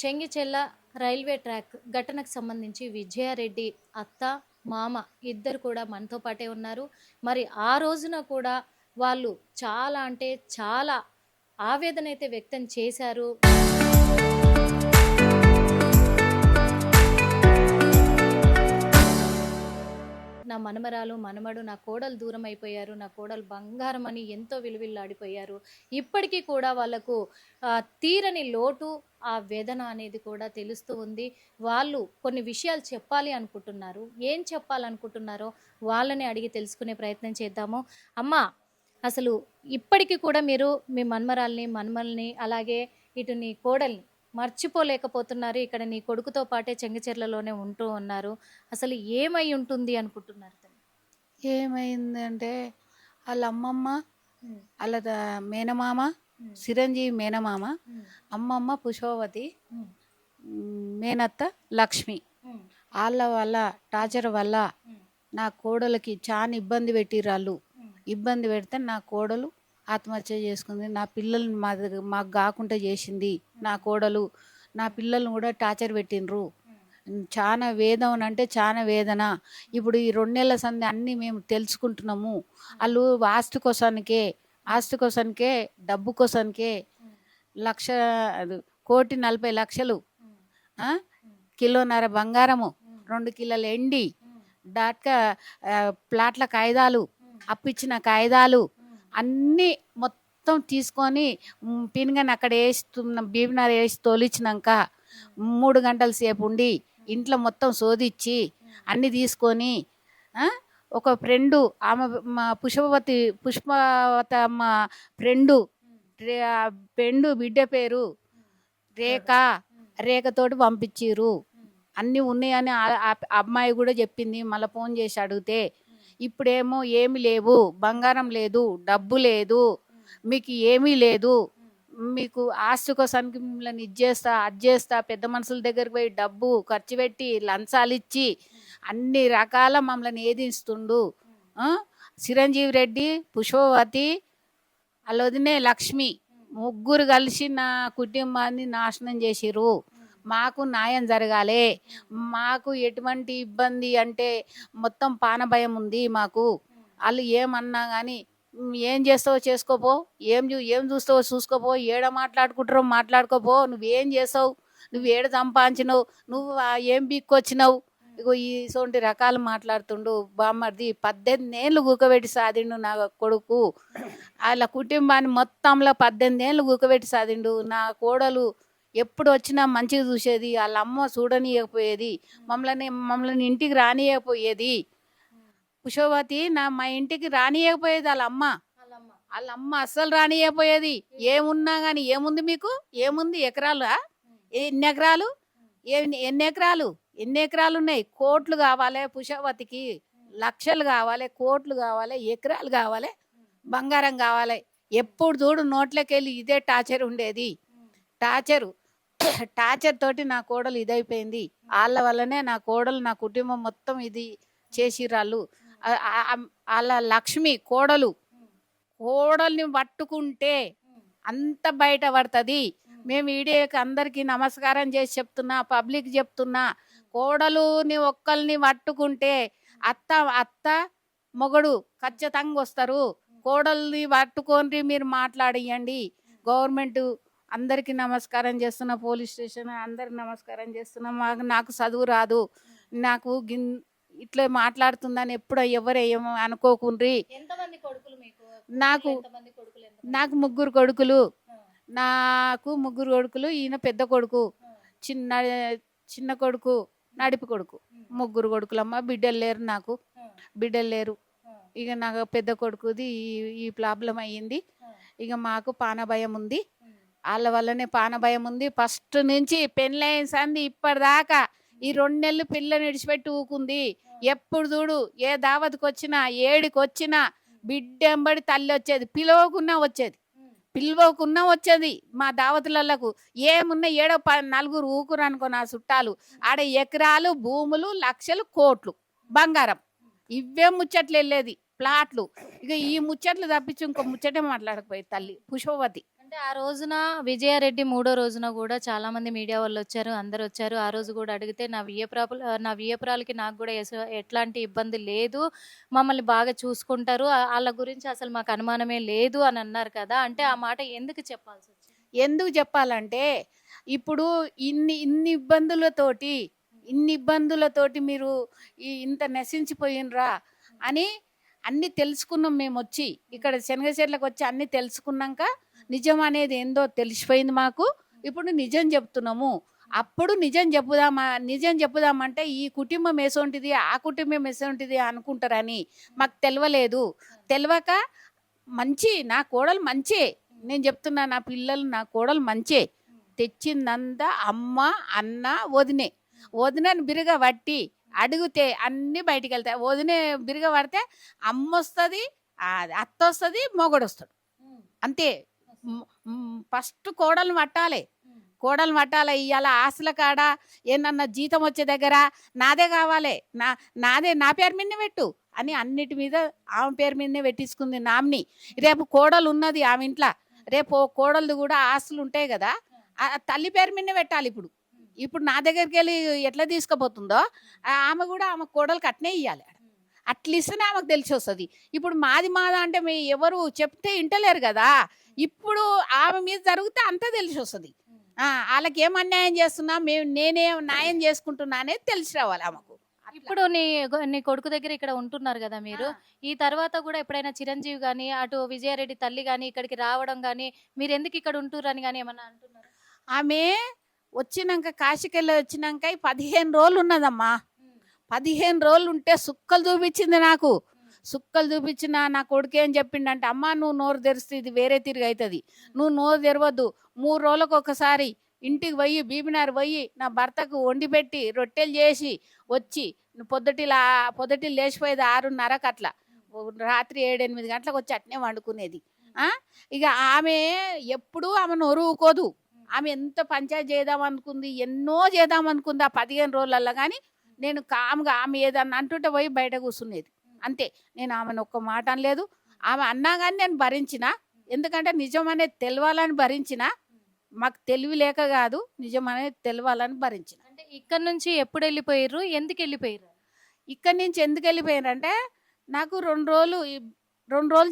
Chengicherla railway track ఘటనకు సంబంధించి విజయారెడ్డి అత్త, మామ ఇద్దరు కూడా మనతో పాటే ఉన్నారు. మరి ఆ రోజున కూడా వాళ్ళు చాలా అంటే చాలా ఆవేదన అయితే వ్యక్తం చేశారు. నా మనమరాలు, మనమడు, నా కోడలు దూరం అయిపోయారు. నా కోడలు బంగారం అని ఎంతో విలువిల్లాడిపోయారు. ఇప్పటికీ కూడా వాళ్ళకు తీరని లోటు, ఆ వేదన అనేది కూడా తెలుస్తూ ఉంది. వాళ్ళు కొన్ని విషయాలు చెప్పాలి అనుకుంటున్నారు. ఏం చెప్పాలనుకుంటున్నారో వాళ్ళని అడిగి తెలుసుకునే ప్రయత్నం చేద్దాము. అమ్మా, అసలు ఇప్పటికీ కూడా మీరు మీ మన్మరాల్ని, మన్మల్ని అలాగే ఇటు నీ కోడల్ని మర్చిపోలేకపోతున్నారు. ఇక్కడ నీ కొడుకుతో పాటే చెంగిచెర్లలోనే ఉంటూ ఉన్నారు. అసలు ఏమై ఉంటుంది అనుకుంటున్నారు తను? ఏమైందంటే వాళ్ళ అమ్మమ్మ, వాళ్ళ మేనమామ చిరంజీవి మేనమామ, అమ్మమ్మ పుష్పవతి, మేనత్త లక్ష్మి, వాళ్ళ వల్ల టార్చర్ వల్ల నా కోడలికి చాలా ఇబ్బంది పెట్టిర్రు. వాళ్ళు ఇబ్బంది పెడితే నా కోడలు ఆత్మహత్య చేసుకుంది. నా పిల్లల్ని మాకు కాకుండా చేసింది నా కోడలు. నా పిల్లల్ని కూడా టార్చర్ పెట్టిండ్రు. చాలా వేదన అంటే చాలా వేదన. ఇప్పుడు ఈ 2 నెలల సంది అన్నీ మేము తెలుసుకుంటున్నాము. వాళ్ళు ఆస్తి కోసానికే డబ్బు కోసానికే 1,40,40,00,000, కిలోన్నర బంగారము, 2 కిలోల ఎండి, డాట్కా ప్లాట్ల కాయిదాలు, అప్పిచ్చిన కాయిదాలు అన్నీ మొత్తం తీసుకొని పిన్గని అక్కడ బీబీనార్ వేసి తోలిచ్చినాక 3 గంటల సేపు ఉండి ఇంట్లో మొత్తం శోధించి అన్నీ తీసుకొని ఒక ఫ్రెండు, ఆమె మా పుష్పవతమ్మ ఫ్రెండు బిడ్డ పేరు రేఖతోటి పంపించిర్రు. అన్నీ ఉన్నాయని అమ్మాయి కూడా చెప్పింది. మళ్ళీ ఫోన్ చేసి అడిగితే ఇప్పుడేమో ఏమి లేవు, బంగారం లేదు, డబ్బు లేదు, మీకు ఏమీ లేదు, మీకు ఆస్తి కోసానికి మిమ్మల్ని అది చేస్తా పెద్ద మనుషుల దగ్గరికి పోయి డబ్బు ఖర్చు పెట్టి లంచాలు ఇచ్చి అన్ని రకాల మమ్మల్ని ఏదిస్తుండు. చిరంజీవి రెడ్డి, పుష్పవతి, అల్లొదినే లక్ష్మి ముగ్గురు కలిసి నా కుటుంబాన్ని నాశనం చేసిర్రు. మాకు న్యాయం జరగాలి. మాకు ఎటువంటి ఇబ్బంది అంటే మొత్తం పానభయం ఉంది మాకు. వాళ్ళు ఏమన్నా కానీ ఏం చేస్తావో చేసుకోపో, ఏం చూస్తావో చూసుకోపో, ఏడ మాట్లాడుకుంటారో మాట్లాడుకోపో, నువ్వేం చేసావు, నువ్వు ఏడ సంపాదించినావు, నువ్వు ఏం బీక్కొచ్చినావు, ఇగో ఇటువంటి రకాలు మాట్లాడుతుండు. బామ్మర్ది 18 ఏళ్ళు గూకబెట్టి సాదిండు నా కొడుకు. వాళ్ళ కుటుంబాన్ని మొత్తంలో 18 ఏళ్ళు గూకబెట్టి సాదిండు. నా కోడలు ఎప్పుడు వచ్చినా మంచిగా చూసేది. వాళ్ళ అమ్మ చూడనీయకపోయేది, మమ్మల్ని ఇంటికి రానియకపోయేది. పుష్పవతి మా ఇంటికి రానియకపోయేది వాళ్ళ అమ్మ అస్సలు రానియకపోయేది. ఏమున్నా కానీ ఏముంది మీకు, ఏముంది, ఎకరాలు, ఎన్ని ఎకరాలు ఉన్నాయి, కోట్లు కావాలి పుష్పవతికి, లక్షలు కావాలి, కోట్లు కావాలి, ఎకరాలు కావాలి, బంగారం కావాలి. ఎప్పుడు చూడు నోట్లకెళ్ళి ఇదే టార్చర్ ఉండేది. టార్చర్ తోటి నా కోడలు ఇదైపోయింది. వాళ్ళ వల్లనే నా కోడలు, నా కుటుంబం మొత్తం ఇది చేసిరాళ్ళు. వాళ్ళ లక్ష్మి కోడల్ని పట్టుకుంటే అంత బయట పడుతుంది. మేము వీడియోకి అందరికీ నమస్కారం చేసి చెప్తున్నా, పబ్లిక్ చెప్తున్నా, కోడలుని ఒక్కల్ని పట్టుకుంటే అత్త మొగడు ఖచ్చితంగా వస్తారు. కోడల్ని పట్టుకొని మీరు మాట్లాడియండి. గవర్నమెంట్ అందరికీ నమస్కారం చేస్తున్నా, పోలీస్ స్టేషన్ అందరికి నమస్కారం చేస్తున్నా. నాకు చదువు రాదు, నాకు ఇట్లా మాట్లాడుతుందని ఎప్పుడు ఎవరేమో అనుకోకుండ్రి. నాకు 3 కొడుకులు. ఈయన పెద్ద కొడుకు, చిన్న కొడుకు, నడిపి కొడుకు. 3 కొడుకులమ్మ. బిడ్డలు లేరు. ఇక నాకు పెద్ద కొడుకుది ఈ ప్రాబ్లం అయ్యింది. ఇక మాకు పానభయం ఉంది. వాళ్ళ వల్లనే పానభయం ఉంది. ఫస్ట్ నుంచి పెళ్ళైన సంది ఇప్పటిదాకా ఈ 2 నెలలు పిల్లని విడిచిపెట్టి ఊకుంది. ఎప్పుడు చూడు ఏ దావత్కి వచ్చినా, ఏడికి వచ్చినా బిడ్డెంబడి తల్లి వచ్చేది. పిలవకున్నా వచ్చేది మా దావతులకు. ఏమున్నా ఏడో 4 ఊకురు అనుకో నా చుట్టాలు. ఆడ ఎకరాలు, భూములు, లక్షలు, కోట్లు, బంగారం, ఇవే ముచ్చట్లు వెళ్ళేది, ప్లాట్లు. ఇక ఈ ముచ్చట్లు తప్పించి ఇంకో ముచ్చటే మాట్లాడకపోయేది తల్లి పుష్పవతి. అంటే ఆ రోజున విజయారెడ్డి మూడో రోజున కూడా చాలా మంది మీడియా వాళ్ళు వచ్చారు. అందరూ వచ్చారు. ఆ రోజు కూడా అడిగితే నా వియ్యపురాలకి నాకు కూడా ఎట్లాంటి ఇబ్బంది లేదు. మమ్మల్ని బాగా చూసుకుంటారు. ఆళ్ళ గురించి అసలు మాకు అనుమానమే లేదు అని అన్నారు కదా! అంటే ఆ మాట ఎందుకు చెప్పాల్సొచ్చింది? ఎందుకు చెప్పాలంటే ఇప్పుడు ఇన్ని ఇబ్బందులతోటి మీరు ఇంత నశించిపోయినరా అని అన్నీ తెలుసుకున్నాం. మేము వచ్చి ఇక్కడ శనగచెర్లకు వచ్చి అన్నీ తెలుసుకున్నాక నిజం అనేది ఏందో తెలిసిపోయింది మాకు. ఇప్పుడు నిజం చెప్తున్నాము. అప్పుడు నిజం చెప్పుదామంటే ఈ కుటుంబం ఎసొంటిది ఆ కుటుంబం ఎసొంటిది అనుకుంటారని మాకు తెలియక నా కోడలు మంచే. నేను చెప్తున్నా, నా పిల్లలు నా కోడలు మంచే. తెచ్చిందంతా అమ్మ అన్న వదినని బిరుగా పట్టి అడిగితే అన్నీ బయటికి వెళ్తాయి. వదినే బిరుగా పడితే అమ్మ వస్తుంది, అత్త వస్తుంది, మొగడు వస్తాడు. అంతే. ఫస్ట్ కోడలు పట్టాలి. ఇవాళ ఆశల కాడ ఏమన్నా జీతం వచ్చే దగ్గర నాదే కావాలి, నా పేరు మీదనే పెట్టు అని అన్నిటి మీద ఆమె పేరు మీదనే పెట్టించుకుంది నామిని. రేపు కోడలు ఉన్నది ఆమె ఇంట్లో, రేపు కోడలు కూడా ఆస్తులు ఉంటాయి కదా, ఆ తల్లి పేరు మీదనే పెట్టాలి. ఇప్పుడు నా దగ్గరికి వెళ్ళి ఎట్లా తీసుకుపోతుందో ఆమె కూడా ఆమె కోడలు అట్నే ఇవ్వాలి. అట్లా ఇస్తేనే ఆమెకు తెలిసి వస్తుంది. ఇప్పుడు మాది అంటే ఎవరు చెప్తే వింటలేరు కదా. ఇప్పుడు ఆమె మీద జరిగితే అంతా తెలిసి వస్తుంది. వాళ్ళకి ఏం అన్యాయం చేస్తున్నా, నేనేం న్యాయం చేసుకుంటున్నా అనేది తెలిసి రావాలి ఆమెకు. ఇప్పుడు నీ కొడుకు దగ్గర ఇక్కడ ఉంటున్నారు కదా మీరు. ఈ తర్వాత కూడా ఎప్పుడైనా చిరంజీవి గాని, అటు విజయారెడ్డి తల్లి గాని ఇక్కడికి రావడం గాని, మీరు ఎందుకు ఇక్కడ ఉంటుర్రని గాని ఏమన్నా అంటున్నారా? ఆమె వచ్చినాక కాశీకెళ్ళి వచ్చినాక 15 రోజులు ఉన్నదమ్మా. 15 రోజులు ఉంటే సుక్కలు చూపించింది నాకు. సుక్కలు చూపించిన నా కొడుకు ఏం చెప్పిండంటే, అమ్మ నువ్వు నోరు తెరిస్తే ఇది వేరే తిరిగి అవుతుంది, నువ్వు నోరు తెరవద్దు. 3 రోజులకు ఒకసారి ఇంటికి పోయి బీబినారు పోయి నా భర్తకు వండి పెట్టి రొట్టెలు చేసి వచ్చి పొద్దుటి లేచిపోయేది 6:30కి అట్లా, రాత్రి 7-8 గంటలకు వచ్చి అట్నే వండుకునేది. ఇక ఆమె ఎప్పుడూ ఆమె నోరు ఊకోదు. ఆమె ఎంత పంచాయతీ చేద్దామనుకుంది, ఎన్నో చేద్దామనుకుంది ఆ 15 రోజులల్లో. కానీ నేను కామ్గా ఆమె ఏదన్నా అంటుంటే పోయి బయట కూర్చునేది. అంతే. నేను ఆమెను ఒక్క మాట అనలేదు. ఆమె అన్నా కానీ నేను భరించిన. ఎందుకంటే నిజం అనేది తెలవాలని భరించిన. మాకు తెలివి లేక కాదు, నిజం అనేది తెలవాలని భరించిన. అంటే ఇక్కడ నుంచి ఎప్పుడు వెళ్ళిపోయారు, ఎందుకు వెళ్ళిపోయారు? ఇక్కడి నుంచి ఎందుకు వెళ్ళిపోయారంటే, నాకు 2 రోజులు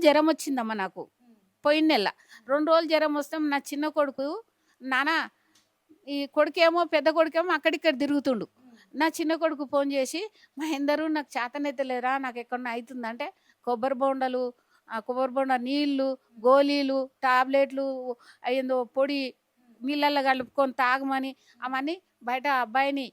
జ్వరం వచ్చిందమ్మ. నాకు పోయిన నెల 2 రోజులు జ్వరం వస్తే నా చిన్న కొడుకు, నాన్న ఈ కొడుకేమో పెద్ద కొడుకేమో అక్కడిక్కడ తిరుగుతుండు. నా చిన్న కొడుకు ఫోన్ చేసి, మహేందరు నాకు చేతనెత్తలేరా, నాకు ఎక్కడన్నా అవుతుందంటే కొబ్బరి బొండ నీళ్ళు, గోళీలు, టాబ్లెట్లు, ఏందో పొడి నీళ్ళల్లో కలుపుకొని తాగమని అవన్నీ బయట అబ్బాయిని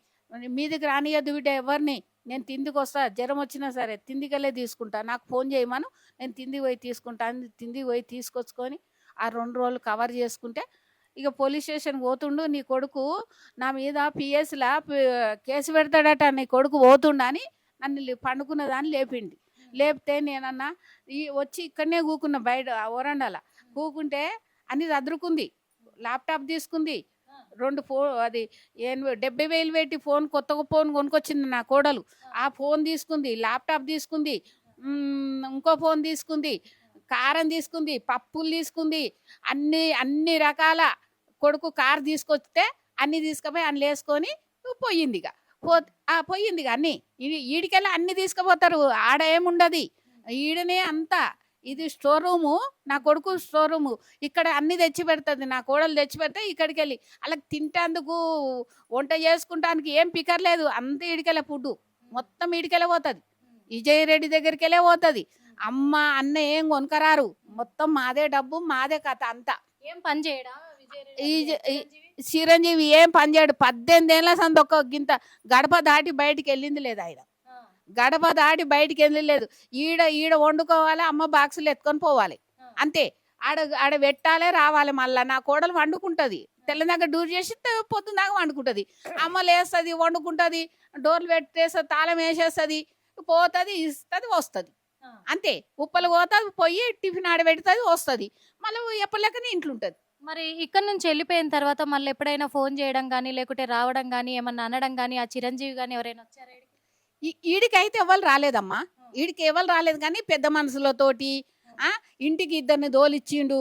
మీదికి రానియద్దు బిడ్డ ఎవరిని, నేను తిందికి వస్తా, జ్వరం వచ్చినా సరే తిందికెళ్ళే తీసుకుంటా, నాకు ఫోన్ చేయమను, నేను తిందికి పోయి తీసుకుంటా అని తిందికి పోయి తీసుకొచ్చుకొని ఆ 2 రోజులు కవర్ చేసుకుంటే ఇక పోలీస్ స్టేషన్ పోతుండు. నీ కొడుకు నా మీద పిఎస్లా కేసు పెడతాడట, నీ కొడుకు పోతుండని నన్ను పండుకున్నదాన్ని లేపిండి. లేపితే నేనన్నా వచ్చి ఇక్కడనే కూకున్న బయట వరండాల కూకుంటే అన్ని చదురుకుంది. ల్యాప్టాప్ తీసుకుంది, 70,000 పెట్టి కొత్త ఫోన్ కొనుక్కొచ్చింది నా కోడలు. ఆ ఫోన్ తీసుకుంది, ల్యాప్టాప్ తీసుకుంది, ఇంకో ఫోన్ తీసుకుంది, కారం తీసుకుంది, పప్పులు తీసుకుంది, అన్ని రకాల. కొడుకు కారు తీసుకొస్తే అన్ని తీసుకుపోయి అన్ని వేసుకొని పోయింది. అన్ని ఈడికెళ్ళి అన్ని తీసుకుపోతారు, ఆడ ఏముండదు. ఈడనే అంతా. ఇది స్టోర్ రూము, నా కొడుకు స్టోర్ రూము. ఇక్కడ అన్ని తెచ్చి పెడుతుంది నా కోడలు. తెచ్చి పెడితే ఇక్కడికి వెళ్ళి అలా తింటేందుకు వంట చేసుకుంటానికి ఏం పికర్ లేదు. అంత ఈడికెళ్ళే ఫుడ్ మొత్తం ఈడికెళ్ళే పోతుంది. విజయరెడ్డి దగ్గరికి వెళ్ళే పోతుంది. అమ్మ అన్న ఏం కొనుకరారు, మొత్తం మాదే డబ్బు, మాదే కథ అంతా. ఏం పని చేయడా చిరంజీవి? ఏం పని చేయడు. 18 ఏళ్ళ సంది ఒక్క గింత గడప దాటి బయటికి వెళ్ళింది లేదు. ఆయన గడప దాటి బయటికి వెళ్ళలేదు. ఈడ వండుకోవాలి, అమ్మ బాక్సులు ఎత్తుకొని పోవాలి, అంతే. ఆడ పెట్టాలి, రావాలి. మళ్ళీ నా కోడలు వండుకుంటుంది, తెల్లదాకా డూర్ చేసి పొద్దున్నాక వండుకుంటుంది. అమ్మ లేస్తుంది, వండుకుంటుంది, డోర్లు పెట్టేస్తుంది, తాళం వేసేస్తుంది, పోతుంది, ఇస్తుంది, వస్తుంది, అంతే. ఉప్పలు పోతుంది, పోయి టిఫిన్ ఆడబెడుతుంది, వస్తుంది, మళ్ళీ ఎప్పటిలెక్కనే ఇంట్లో ఉంటుంది. మరి ఇక్కడ నుంచి వెళ్ళిపోయిన తర్వాత మళ్ళీ ఎప్పుడైనా ఫోన్ చేయడం కానీ, లేకుంటే రావడం కానీ, ఏమన్నా అనడం కానీ, ఆ చిరంజీవి కానీ ఎవరైనా వచ్చారా? ఈడికైతే ఎవరు రాలేదమ్మా. ఈడికి ఎవరు రాలేదు. కానీ పెద్ద మనసులతోటి ఇంటికి 2 దోలిచ్చిండు,